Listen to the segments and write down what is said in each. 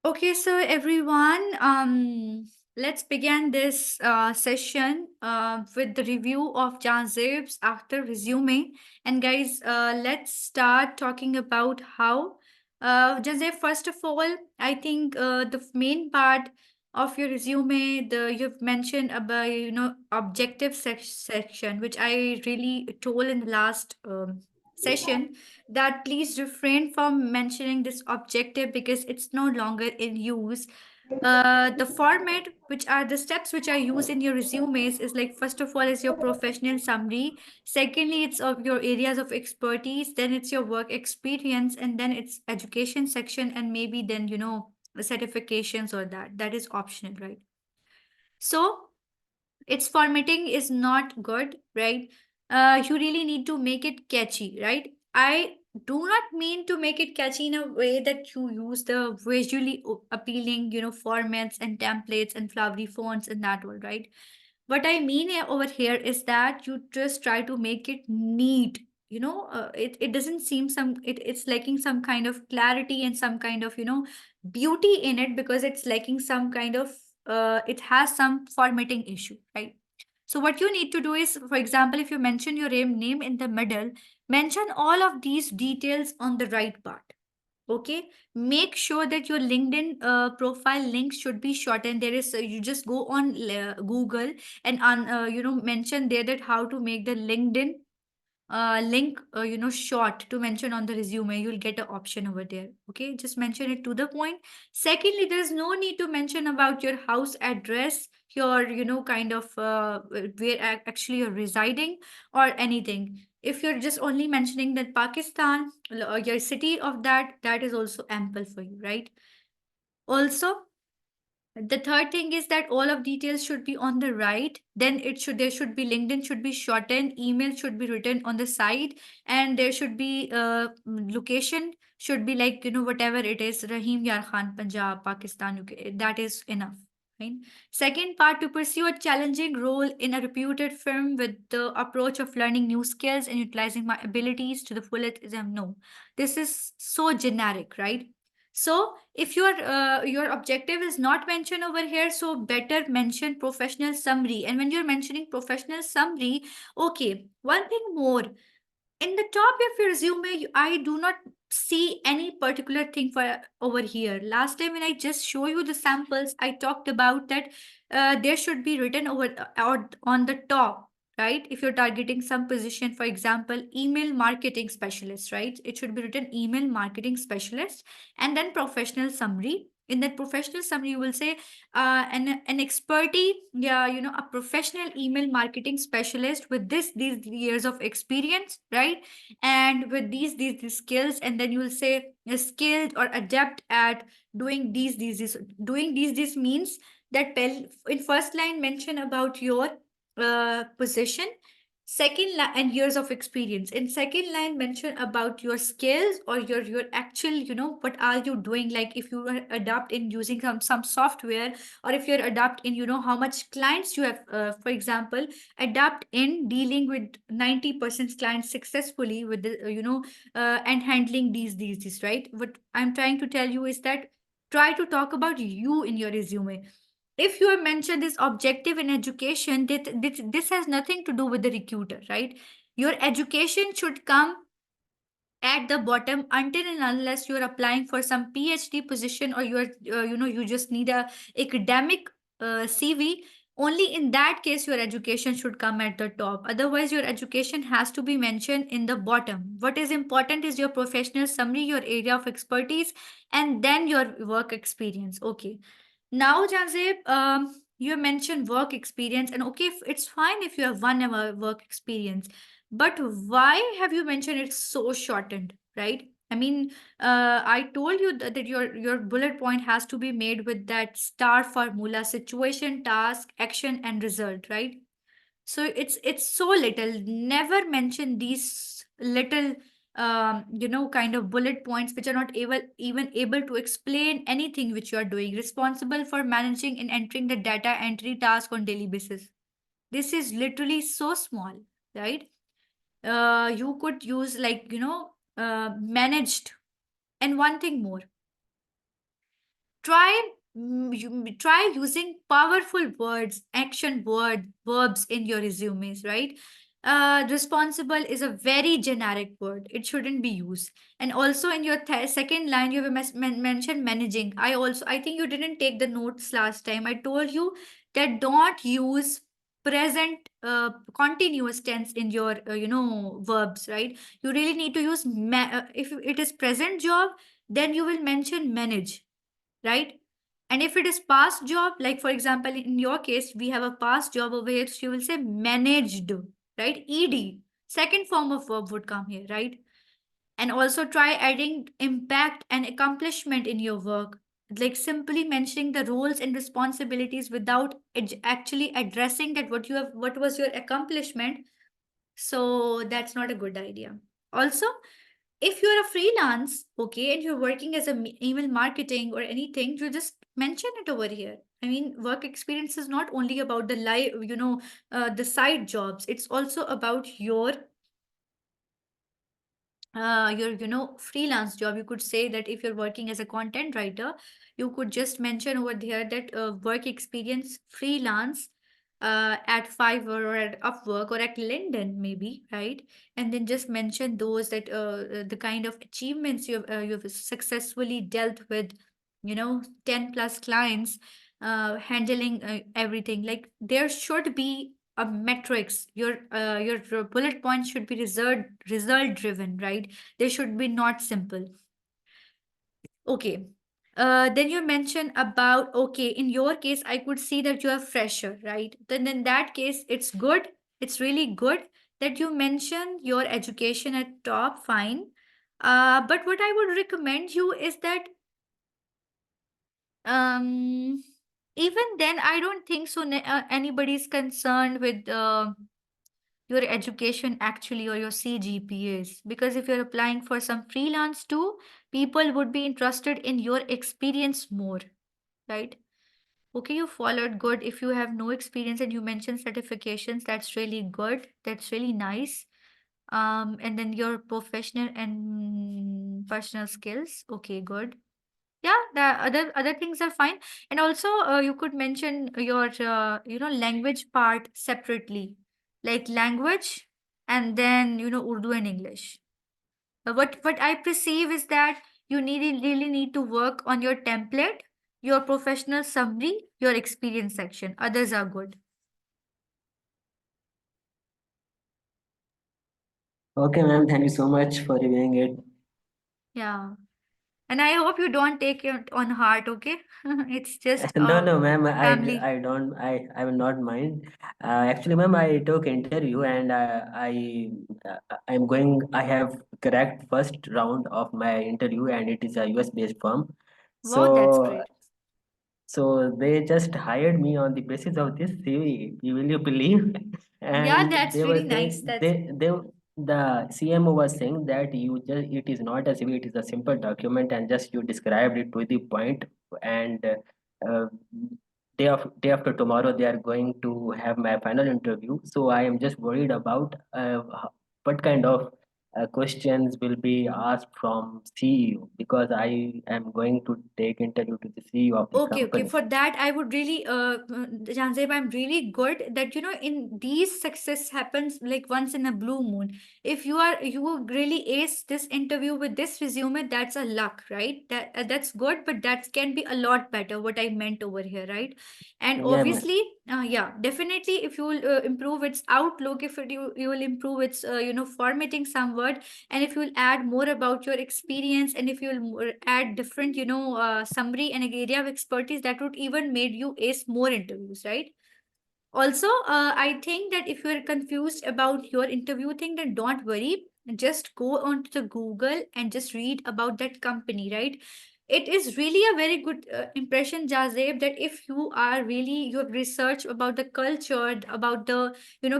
Okay, so everyone, let's begin this session with the review of Janzib's after resume. And guys, let's start talking about how Janzib. First of all, I think the main part of your resume, the you've mentioned about objective section, which I really told in the last session that please refrain from mentioning this objective because it's no longer in use. The format, which are the steps which are used in your resumes, is like first of all is your professional summary. Secondly, it's of your areas of expertise. Then it's your work experience, and then it's education section, and maybe then certifications or that is optional, right? So its formatting is not good, right? You really need to make it catchy, right? I do not mean to make it catchy in a way that you use the visually appealing, formats and templates and flowery fonts and that all, right? What I mean over here is that you just try to make it neat. It doesn't seem it's lacking some kind of clarity and some kind of beauty in it because it's lacking some kind of it has some formatting issue, right? So what you need to do is, for example, if you mention your name in the middle, mention all of these details on the right part. Okay, make sure that your LinkedIn profile link should be shortened. There is you just go on Google and mention there that how to make the LinkedIn link short to mention on the resume. You'll get an option over there. Okay, just mention it to the point. Secondly, there's no need to mention about your house address, your kind of where actually you're residing or anything. If you're just only mentioning that Pakistan, your city of that is also ample for you, right? Also, the third thing is that all of details should be on the right. Then there should be LinkedIn should be shortened, email should be written on the side, and there should be location should be like whatever it is, Rahim Yar Khan, Punjab, Pakistan, UK. That is enough. Right? Second part, to pursue a challenging role in a reputed firm with the approach of learning new skills and utilizing my abilities to the fullest is no. This is so generic, right? So if your objective is not mentioned over here, so better mention professional summary. And when you're mentioning professional summary, okay, one thing more in the top of your resume, I do not see any particular thing for over here. Last time when I just show you the samples, I talked about that there should be written over or on the top, right? If you're targeting some position, for example, email marketing specialist, right? It should be written email marketing specialist and then professional summary. In that professional summary, you will say an expertise, yeah, a professional email marketing specialist with these years of experience, right? And with these skills, and then you will say skilled or adept at doing these. Doing these means that in first line mention about your position. Second line and years of experience. In second line, mention about your skills or your actual, what are you doing? Like if you are adept in using some software, or if you're adept in, how much clients you have. For example, adapt in dealing with 90% clients successfully with the, and handling these, right? What I'm trying to tell you is that try to talk about you in your resume. If you have mentioned this objective in education, this has nothing to do with the recruiter, right? Your education should come at the bottom until and unless you're applying for some PhD position, or you're you just need a academic CV. Only in that case your education should come at the top. Otherwise your education has to be mentioned in the bottom. What is important is your professional summary, your area of expertise, and then your work experience. Okay, now, Janzeb, you mentioned work experience, and okay, it's fine if you have 1 hour work experience, but why have you mentioned it so shortened, right? I mean, I told you that your bullet point has to be made with that star formula: situation, task, action, and result, right? So it's so little. Never mention these little kind of bullet points which are not able even able to explain anything which you are doing. Responsible for managing and entering the data entry task on daily basis. This is literally so small, right? You could use managed. And one thing more, try using powerful words, verbs in your resumes, right? Responsible is a very generic word, it shouldn't be used. And also in your second line you have mentioned managing. I think you didn't take the notes last time. I told you that don't use present continuous tense in your verbs, right? You really need to use if it is present job, then you will mention manage, right? And if it is past job, like for example, in your case, we have a past job over here, so you will say managed, right? Ed, second form of verb would come here, right? And also try adding impact and accomplishment in your work, like simply mentioning the roles and responsibilities without actually addressing that what was your accomplishment. So that's not a good idea. Also, if you're a freelance, okay, and you're working as a email marketing or anything, you just mention it over here. I mean, work experience is not only about the live, the side jobs. It's also about your freelance job. You could say that if you're working as a content writer, you could just mention over there that work experience freelance at Fiverr or at Upwork or at Linden maybe, right? And then just mention those that the kind of achievements you've successfully dealt with, 10 plus clients, handling everything. Like there should be a metrics. Your bullet points should be result driven, right? They should be not simple. Okay. Then you mentioned about, okay, in your case I could see that you are fresher, right? Then in that case it's good, it's really good that you mention your education at top, fine. But what I would recommend you is that um even then I don't think so anybody's concerned with your education actually or your CGPAs, because if you're applying for some freelance too, people would be interested in your experience more, right? Okay, you followed good. If you have no experience and you mentioned certifications, that's really good, that's really nice. And then your professional and personal skills, okay, good. Yeah, the other things are fine. And also you could mention your language part separately, like language, and then Urdu and English. What I perceive is that you really need to work on your template, your professional summary, your experience section. Others are good. Okay, ma'am. Thank you so much for reviewing it. Yeah, and I hope you don't take it on heart, okay? It's just No, a no, ma'am. family. I don't. I will not mind. Actually, ma'am, I took interview and I'm going. I have cracked first round of my interview, and it is a US based firm. Wow, that's So great. they just hired me on the basis of this CV. Will you believe? Yeah, And that's they were really nice. saying That's the CMO was saying that you just it is not a CV, it is a simple document, and just you described it to the point. And uh, day after tomorrow they are going to have my final interview. So I am just worried about what kind of questions will be asked from CEO, because I am going to take interview to the CEO of the okay, okay. company. For that, I would really, Janzeb, I'm really good that, in these success happens like once in a blue moon. If you really ace this interview with this resume, that's a luck, right? That's good, but that can be a lot better. What I meant over here, right? And Yeah, ma'am. obviously, yeah, definitely, if you will improve its outlook, if you will improve its, formatting some word, and if you'll add more about your experience, and if you'll add different summary and area of expertise, that would even made you ace more interviews, right? Also, I think that if you're confused about your interview thing, then don't worry. Just go onto the Google and just read about that company, right? It is really a very good impression, Jazeb, that if you have researched about the culture, about the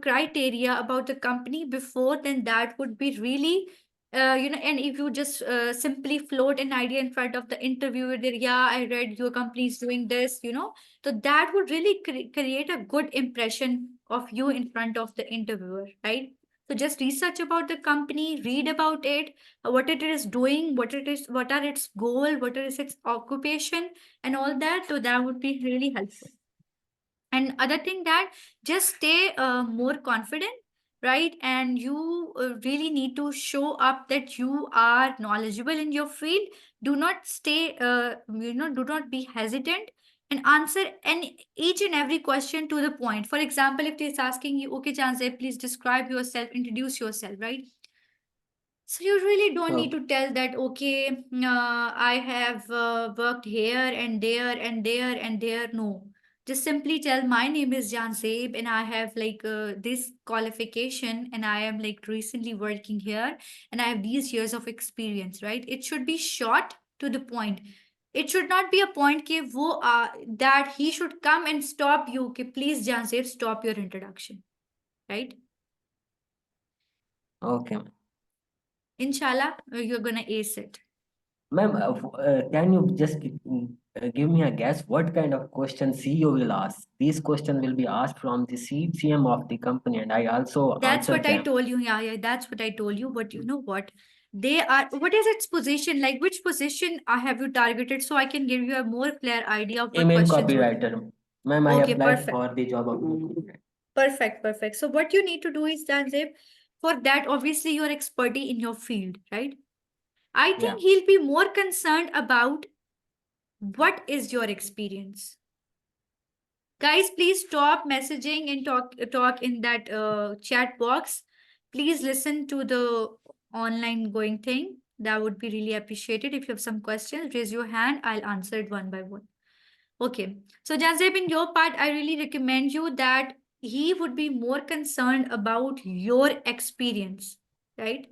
criteria about the company before, then that would be really and if you just simply float an idea in front of the interviewer, there, yeah, I read your company is doing this, so that would really create a good impression of you in front of the interviewer, right? So just research about the company, read about it, what it is doing, what are its goal, what is its occupation, and all that. So that would be really helpful. And other thing that just stay more confident, right? And you really need to show up that you are knowledgeable in your field. Do not stay do not be hesitant, and answer any each and every question to the point. For example, if it's asking you, okay Janze, please describe yourself, introduce yourself, right? So you really don't need Okay. to tell that, okay, I have worked here and there and there and there. No, just simply tell my name is Janzeb and I have like this qualification and I am like recently working here and I have these years of experience, right? It should be short to the point. It should not be a point कि वो that he should come and stop you कि please Janzeb stop your introduction, right? Okay. Inshallah, you're gonna ace it. Ma'am, can you just give me a guess what kind of question CEO will ask? These questions will be asked from the CM of the company, and I also That's answer what I them. told you. Yeah, yeah, that's what I told you. But you know what? They are, what is its position? Like, which position have you targeted so I can give you a more clear idea of what Email questions would. copywriter. Ma'am, I Okay, applied perfect. for the job of email copywriter. Perfect, perfect. So, what you need to do is, Tanzib, for that, obviously, your expertise in your field, right? I Yeah. think he'll be more concerned about what is your experience. Guys, please stop messaging and talk in that chat box. Please listen to the online going thing. That would be really appreciated. If you have some questions, raise your hand. I'll answer it one by one. Okay. So Janzeb, in your part, I really recommend you that he would be more concerned about your experience, right?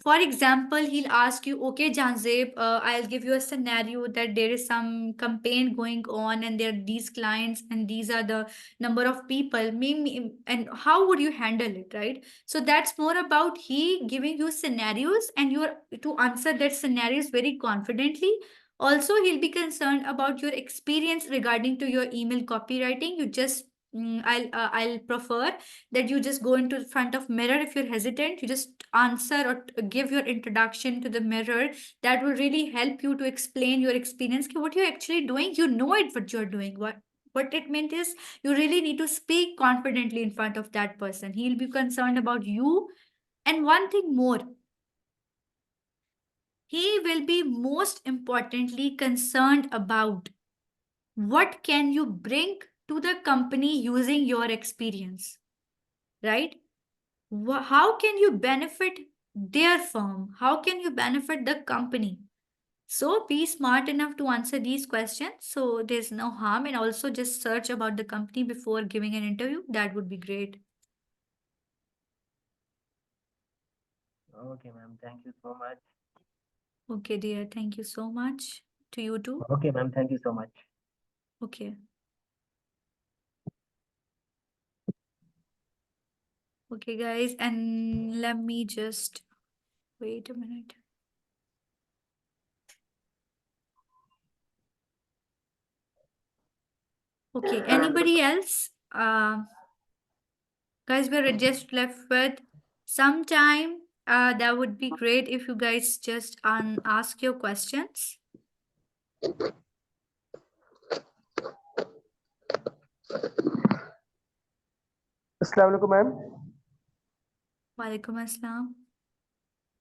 For example, he'll ask you, okay, Janzeb, I'll give you a scenario that there is some campaign going on and there are these clients and these are the number of people. Maybe, and how would you handle it, right? So that's more about he giving you scenarios and you're to answer that scenarios very confidently. Also, he'll be concerned about your experience regarding to your email copywriting. You just I'll prefer that you just go into the front of mirror. If you're hesitant, you just answer or give your introduction to the mirror. That will really help you to explain your experience what you're actually doing. You know it what you're doing. What it meant is you really need to speak confidently in front of that person. He'll be concerned about you. And one thing more, he will be most importantly concerned about what can you bring to the company using your experience, right? How can you benefit their firm? How can you benefit the company? So be smart enough to answer these questions. So there's no harm. And also just search about the company before giving an interview. That would be great. Okay, ma'am. Thank you so much. Okay, dear. Thank you so much. To you too. Okay, ma'am. Thank you so much. Okay. Okay, guys. And let me just wait a minute. Okay. Anybody else? Guys, we're just left with some time. That would be great if you guys just ask your questions. Assalamu alaikum, ma'am. Walaikum assalam.